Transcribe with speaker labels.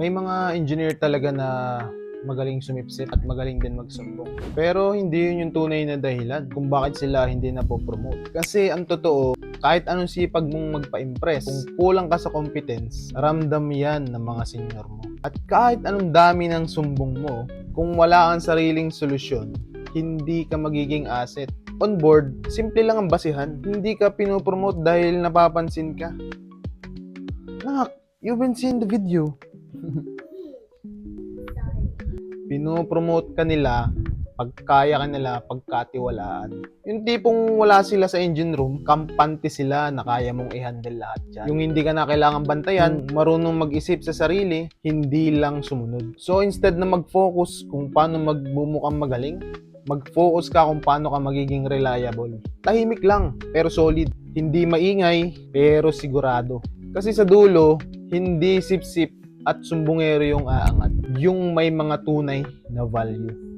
Speaker 1: May mga engineer talaga na magaling sumipsip at magaling din magsumbong. Pero hindi yun yung tunay na dahilan kung bakit sila hindi napopromote. Kasi ang totoo, kahit anong sipag mong magpa-impress, kung kulang ka sa competence, ramdam yan ng mga senior mo. At kahit anong dami ng sumbong mo, kung wala kang sariling solusyon, hindi ka magiging asset. On board, simple lang ang basihan. Hindi ka pinopromote dahil napapansin ka. Nak, you've been seeing the video. Pinopromote ka nila pagkaya ka nila, pagkatiwalaan. Yung tipong wala sila sa engine room, kampante sila na kaya mong i-handle lahat yan. Yung hindi ka na kailangan bantayan, marunong mag-isip sa sarili, hindi lang sumunod. So instead na mag-focus kung paano magbumukhang magaling, mag-focus ka kung paano ka magiging reliable. Tahimik lang, pero solid. Hindi maingay, pero sigurado. Kasi sa dulo, hindi sip-sip at sumbongero yung aangat. Yung may mga tunay na value.